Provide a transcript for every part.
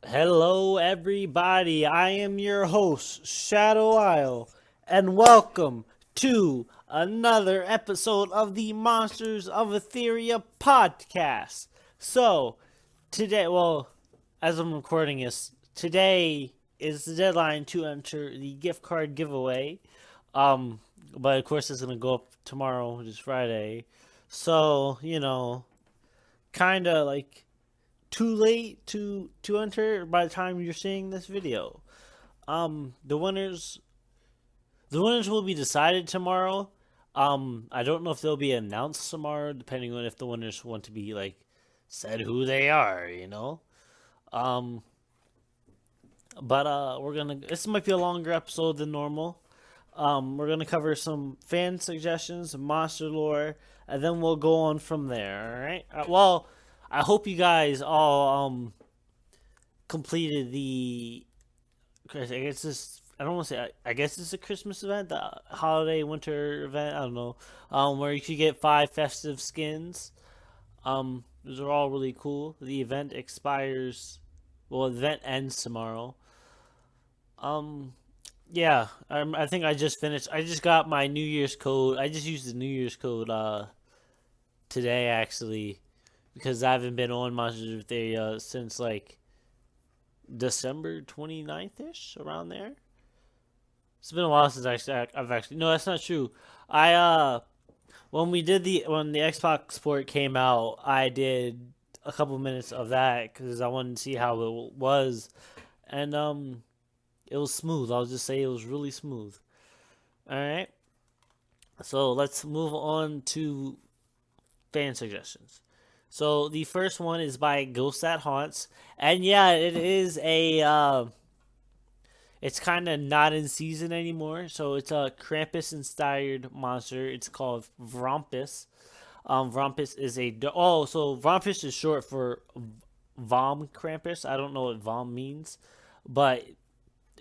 Hello, everybody. I am your host, Shadow Isle, and welcome to another episode of the Monsters of Etheria podcast. So, today, as I'm recording this, today is the deadline to enter the gift card giveaway. Um, but of course, it's going to go up tomorrow, which is Friday. So, kind of like too late to enter by the time you're seeing this video. The winners will be decided tomorrow. I don't know if they'll be announced tomorrow, depending on if the winners want to be like said who they are. Um, but we're gonna. This might be a longer episode than normal. We're gonna cover some fan suggestions, monster lore, and then we'll go on from there. All right. Well, I hope you guys all completed the. I guess this. I don't want to say. I guess it's a Christmas event, the holiday winter event. I don't know. Where you could get 5 festive skins. Those are all really cool. The event expires. Well, the event ends tomorrow. Um, yeah. I think I just finished. I just got my New Year's code. I just used the New Year's code today actually because I haven't been on Monsters of Etheria since like December 29th ish, around there. It's been a while since I've actually no, that's not true. I when the Xbox port came out, I did a couple minutes of that because I wanted to see how it was, and it was smooth. I'll just say it was really smooth. All right, so let's move on to fan suggestions. So the first one is by Ghost That Haunts, and yeah, it is a it's kind of not in season anymore. So it's a Krampus inspired monster. It's called Vrompus. Vrompus is so Vrompus is short for Vom Krampus. I don't know what Vom means, but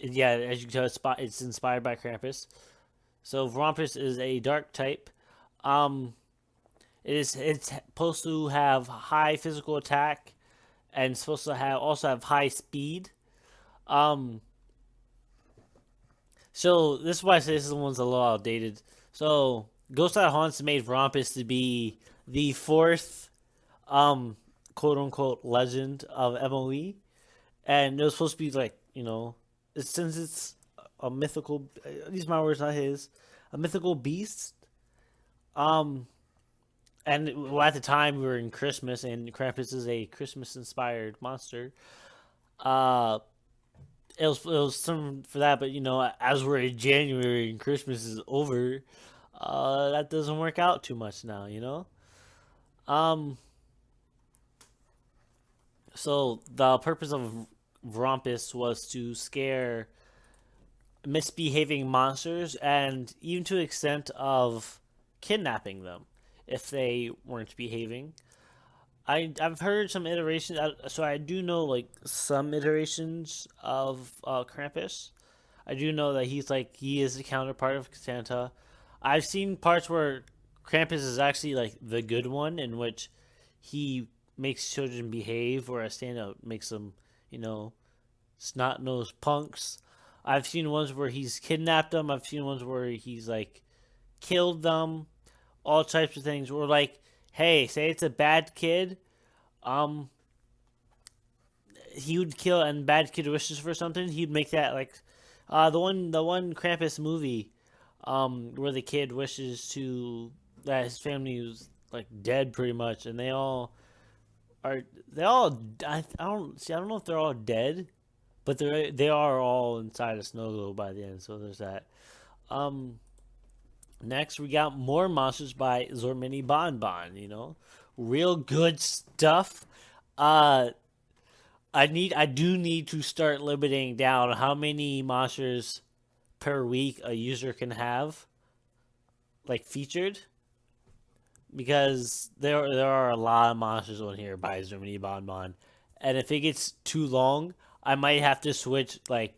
yeah, as you can tell, it's inspired by Krampus. So Vrompus is a dark type. Um, it's supposed to have high physical attack and supposed to have high speed. Um, So this is why I say this one's a little outdated. So Ghost That Haunts made Rompus to be the fourth, um, quote unquote legend of MOE, and it was supposed to be like since it's a mythical. These are my words, not his. A mythical beast. Um, and well, at the time we were in Christmas, and Krampus is a Christmas-inspired monster. Uh, it was some for that, but as we're in January and Christmas is over, that doesn't work out too much now. Um, so the purpose of Vrompus was to scare misbehaving monsters, and even to the extent of kidnapping them if they weren't behaving. I've heard some iterations, so I do know like some iterations of Krampus. I do know that he is the counterpart of Santa. I've seen parts where Krampus is actually like the good one, in which he makes children behave, whereas Santa makes them, you know, snot nosed punks. I've seen ones where he's kidnapped them. I've seen ones where he's like killed them. All types of things. Or like, hey, say it's a bad kid. Um, he would kill and bad kid wishes for something. He'd make that like, the one Krampus movie, where the kid wishes to that his family was like dead pretty much, and are they all I don't know if they're all dead, but they are all inside a snow globe by the end. So there's that. Um, Next we got more monsters by Zormini Bonbon. Real good stuff. Uh, I do need to start limiting down how many monsters per week a user can have, like featured, because there are a lot of monsters on here by Zormini Bonbon, and if it gets too long, I might have to switch like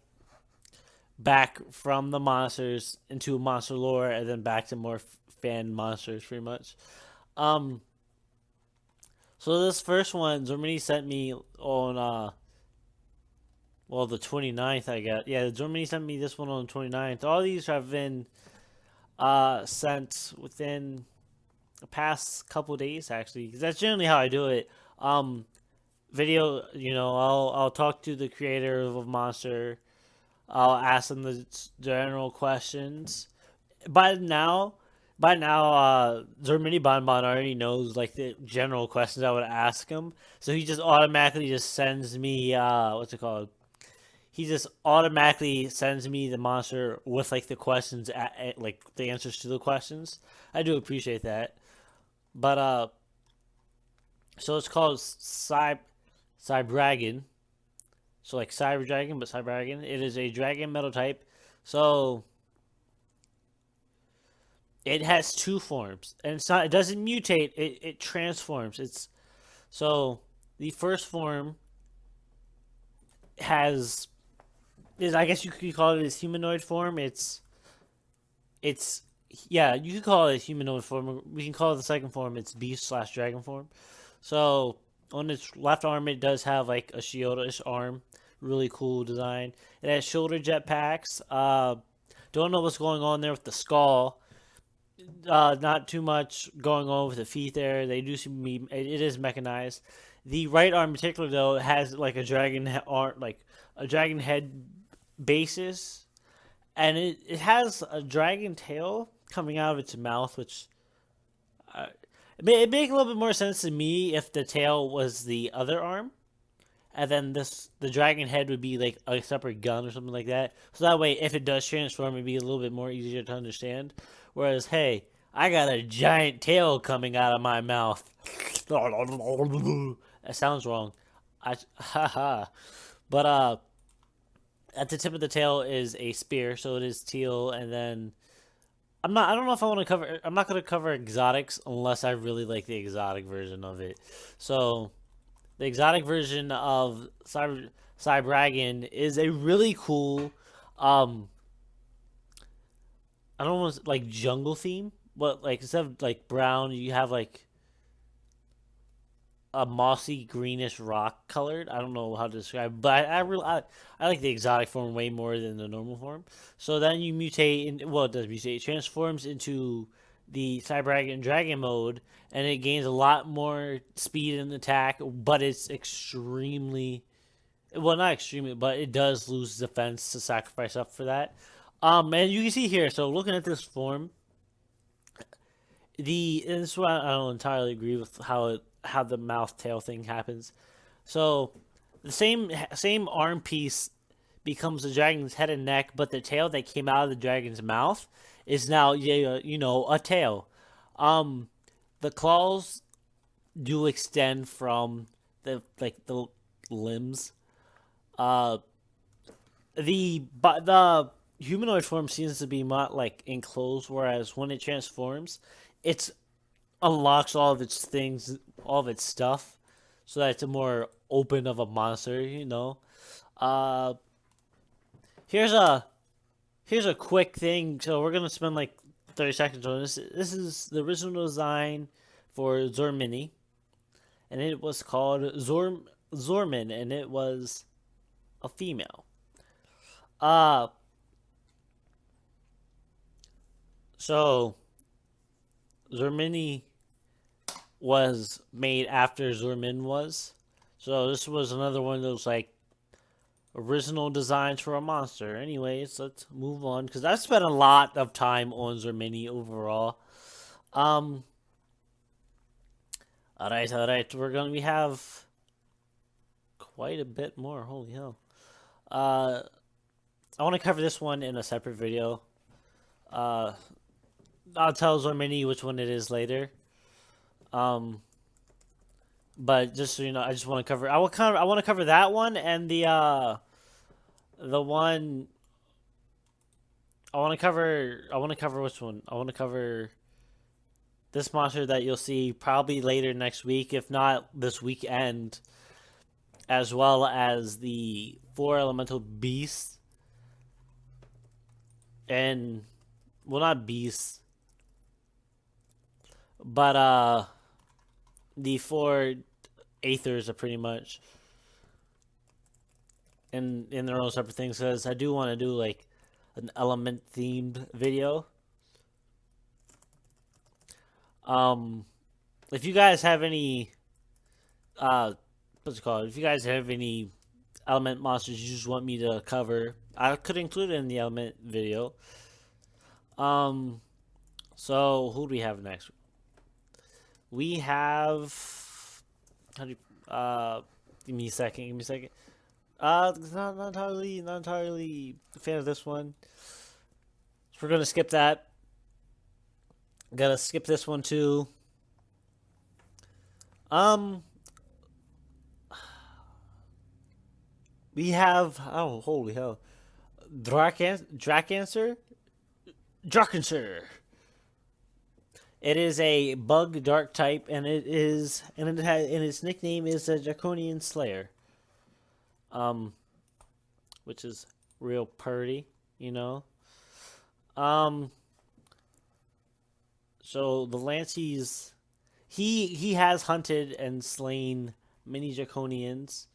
back from the monsters into monster lore and then back to more fan monsters pretty much. Um so this first one Zormini sent me on Well, the 29th, I got. Yeah, Germany sent me this one on the 29th. All these have been sent within the past couple days, actually, because that's generally how I do it. Um, video, I'll talk to the creator of a monster. I'll ask them the general questions. By now, Zermini Bonbon already knows like the general questions I would ask him, so he just automatically just sends me what's it called? He just automatically sends me the monster with like the questions like the answers to the questions. I do appreciate that, but so it's called Cybragon. So like Cyber Dragon, but Cybragon. It is a dragon metal type. So it has two forms, and it's not. It doesn't mutate. It transforms. It's so the first form has is I guess you could call it its humanoid form. It's yeah, you could call it a humanoid form. We can call it the second form. It's beast slash dragon form. So on its left arm, it does have like a shieldish arm. Really cool design. It has shoulder jetpacks. Don't know what's going on there with the skull. Not too much going on with the feet there. They do seem to be. It is mechanized. The right arm, in particular, though, has like a arm, like a dragon head basis, and it has a dragon tail coming out of its mouth, which it make a little bit more sense to me if the tail was the other arm, and then the dragon head would be like a separate gun or something like that. So that way, if it does transform, it'd be a little bit more easier to understand. Whereas, hey, I got a giant tail coming out of my mouth. That sounds wrong. Haha. But at the tip of the tail is a spear, so it is teal, and then I don't know if I want to cover. I'm not going to cover exotics unless I really like the exotic version of it. So the exotic version of Cybragon is a really cool. I don't want to like jungle theme, but like instead of like brown, you have like a mossy greenish rock colored. I don't know how to describe it, but I like the exotic form way more than the normal form. So then you mutate well, it does mutate. It transforms into the Cybragon Dragon mode, and it gains a lot more speed and attack, but it's extremely well, not extremely, but it does lose defense to sacrifice up for that. And you can see here. So looking at this form, and this is why I don't entirely agree with how the mouth tail thing happens. So the same arm piece becomes the dragon's head and neck, but the tail that came out of the dragon's mouth is now a tail. Um, the claws do extend from the limbs. Uh, the humanoid form seems to be not like enclosed, whereas when it transforms, it's unlocks all of its things, all of its stuff, so that it's a more open of a monster. Uh, here's a here's a quick thing. So we're gonna spend like 30 seconds on this. This is the original design for Zormini, and it was called Zormin, and it was a female. Uh, so Zormini was made after Zormin was. So this was another one of those like original designs for a monster. Anyways, let's move on because I spent a lot of time on Zormini overall. Um, all right. We have quite a bit more. Holy hell. Uh, I want to cover this one in a separate video. Uh, I'll tell Zormini which one it is later. But just so you know, I just want to cover. I want to cover that one and the one. I want to cover which one? I want to cover this monster that you'll see probably later next week, if not this weekend, as well as the four elemental beasts and well, not beasts, but the four aethers are pretty much. in their own separate things because I do want to do like an element themed video. Um, if you guys have any what's it called? If you guys have any element monsters you just want me to cover, I could include it in the element video. Um, so who do we have next? We have how do you, give me a second. Give me a second. Not entirely a fan of this one. So we're gonna skip that. Gotta skip this one too. Um, we have holy hell, Dracancer, Dracancer. It is a bug dark type, and its nickname is a Draconian Slayer. Um, which is real purty, you know. Um, so the Lancey's he has hunted and slain many Draconians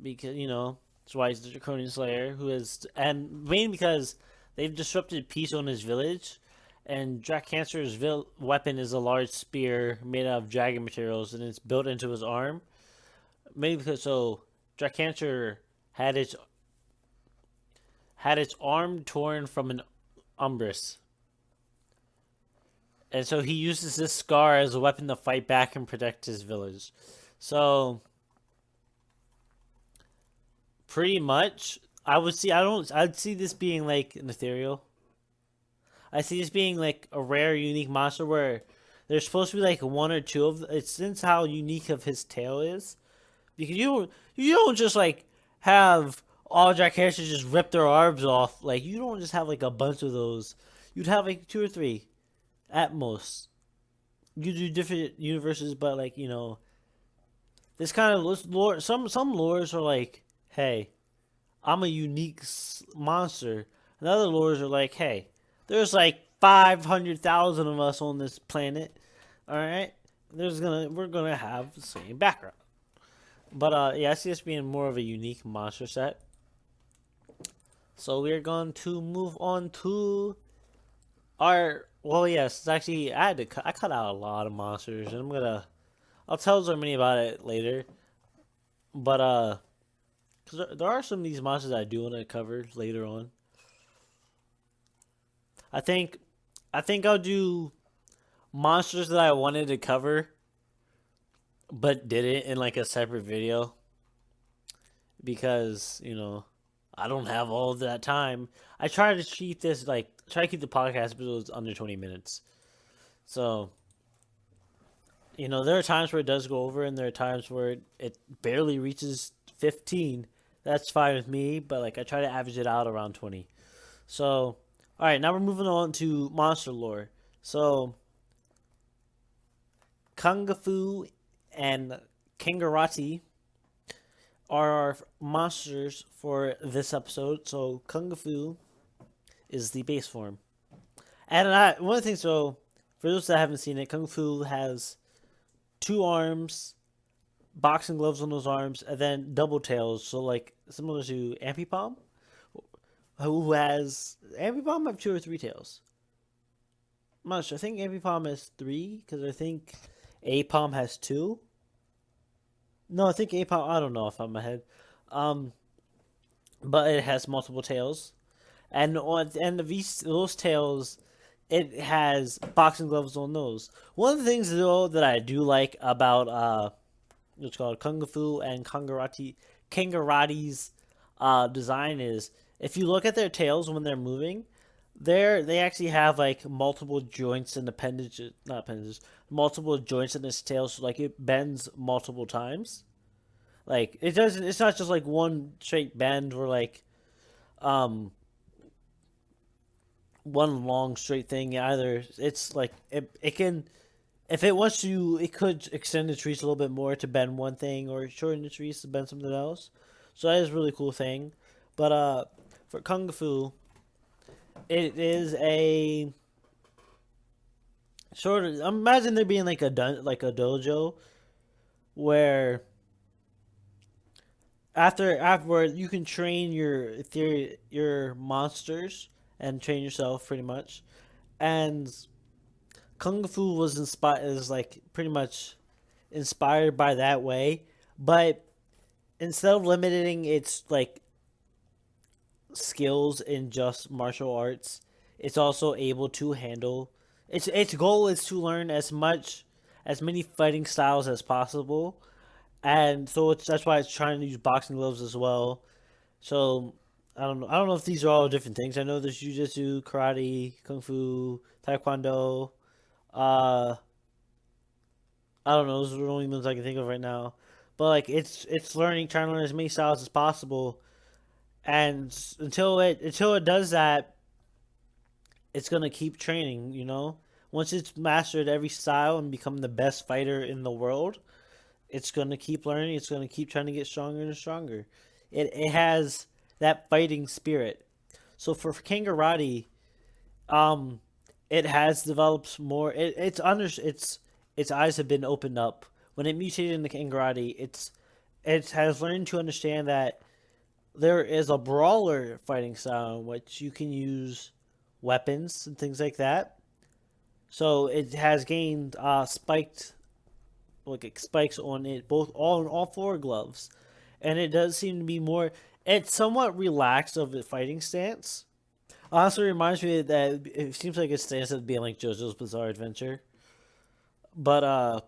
because that's why he's the Draconian Slayer, who is and mainly because they've disrupted peace on his village. And Dracancer's weapon is a large spear made out of dragon materials, and it's built into his arm. Maybe because Dracancer had its arm torn from an Umbrus, and so he uses this scar as a weapon to fight back and protect his village. So pretty much, I'd see this being like an ethereal. I see this being like a rare, unique monster where there's supposed to be like one or two of it. Since how unique of his tail is, because you don't just like have all Jackhammers just rip their arms off. Like you don't just have like a bunch of those. You'd have like two or three at most. You do different universes, but like this kind of lore. Some lores are like, hey, I'm a unique monster. And other lores are like, hey, there's like 500,000 of us on this planet. All right, we're gonna have the same background. But yeah, I see this being more of a unique monster set. So we're going to move on to our. Well, yes, it's actually I cut out a lot of monsters, and I'll tell Zermany about it later. But because there are some of these monsters I do want to cover later on. I think I'll do monsters that I wanted to cover, but did it in like a separate video because I don't have all of that time. I try to keep the podcast episodes under 20 minutes. So there are times where it does go over, and there are times where it barely reaches 15. That's fine with me, but like I try to average it out around 20. So all right, now we're moving on to monster lore. So Kung Fu and Kangarati are our monsters for this episode. So Kung Fu is the base form. And one of the things, so for those that haven't seen it, Kung Fu has 2 arms, boxing gloves on those arms, and then double tails. So like similar to Ampipom, who has Ampipom have 2 or 3 tails. I'm not sure. I think Ampipom has 3 because I think Apom has 2. No, I think Apom. I don't know if I'm ahead. But it has multiple tails, and on the end of those tails, it has boxing gloves on those. One of the things though that I do like about what's called Kung Fu and Kangarati's design is if you look at their tails when they're moving, they actually have like multiple joints and appendages, not appendages, multiple joints in its tail, so like it bends multiple times. Like it doesn't. It's not just like one straight bend or like um one long straight thing either. It's like it can, if it wants to, it could extend the trees a little bit more to bend one thing or shorten the trees to bend something else. So that is a really cool thing. But for Kung Fu, it is a sort of. Imagine there being like a dojo where Afterward, you can train your monsters and train yourself pretty much. And kung fu was inspired is like pretty much inspired by that way, but instead of limiting its like skills in just martial arts, it's also able to handle its goal is to learn as many fighting styles as possible, and so that's why it's trying to use boxing gloves as well. So I don't know if these are all different things. I know there's jujitsu, karate, kung fu, taekwondo. Uh, I don't know. Those are the only ones I can think of right now. But like it's learning, trying to learn as many styles as possible, and until it does that, it's gonna keep training. You know, once it's mastered every style and become the best fighter in the world, it's gonna keep learning. It's gonna keep trying to get stronger and stronger. It has that fighting spirit. So for Kangarati, um, it has developed more. Its eyes have been opened up when it mutated into Kangarati. It has learned to understand that there is a brawler fighting style in which you can use weapons and things like that. So it has gained spikes on it both all four gloves, and it does seem to be more. It's somewhat relaxed of the fighting stance. Honestly, reminds me that it seems like its stance of being like JoJo's Bizarre Adventure, but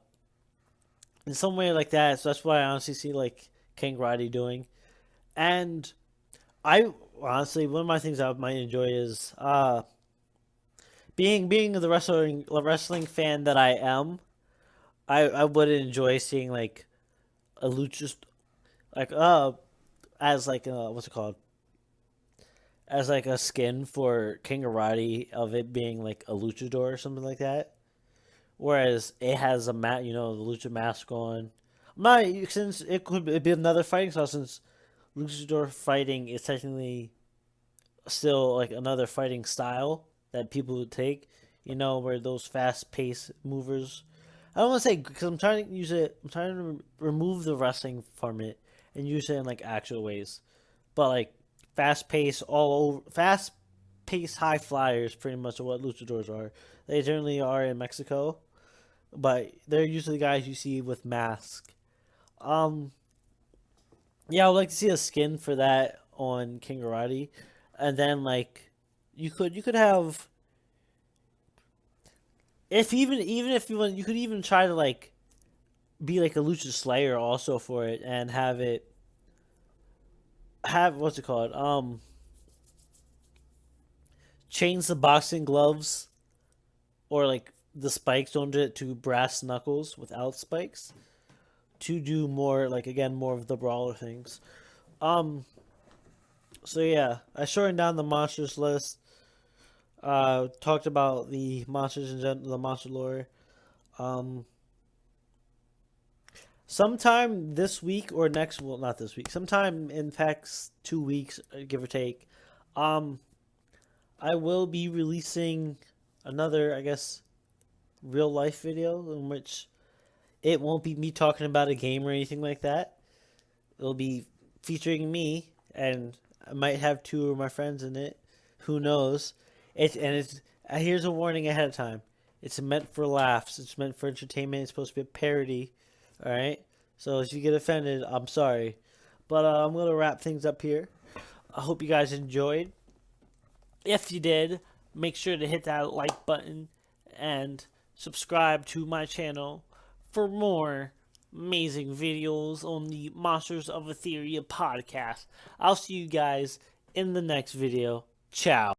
in some way like that. So that's what I honestly see like King Roddy doing, and I honestly one of my things I might enjoy is being the wrestling fan that I am. I would enjoy seeing like a lucha like as like what's it called, as like a skin for Kangarati of it being like a luchador or something like that. Whereas it has a mat, the lucha mask on. My since it could be another fighting style, since luchador fighting is technically still like another fighting style that people would take. Where those fast paced movers. I don't want to say because I'm trying to use it. I'm trying to remove the wrestling from it and use it in like actual ways. But like fast paced high flyers, pretty much what luchadors are. They generally are in Mexico, but they're usually guys you see with masks. Um, yeah, I would like to see a skin for that on Kangarati, and then like you could have if even if you want you could even try to like be like a Lucha Slayer also for it and have what's it called change the boxing gloves or like the spikes on it to brass knuckles without spikes to do more like again more of the brawler things. Um, so yeah, I shortened down the monsters list. Talked about the monsters in the monster lore. Um, sometime this week or next, well, not this week. Sometime in fact 2 weeks, give or take. Um, I will be releasing another, I guess, real life video in which it won't be me talking about a game or anything like that. It'll be featuring me, and I might have two of my friends in it. Who knows? It's here's a warning ahead of time. It's meant for laughs. It's meant for entertainment. It's supposed to be a parody. All right. So if you get offended, I'm sorry, but I'm gonna wrap things up here. I hope you guys enjoyed. If you did, make sure to hit that like button and subscribe to my channel for more amazing videos on the Monsters of Etheria podcast. I'll see you guys in the next video. Ciao.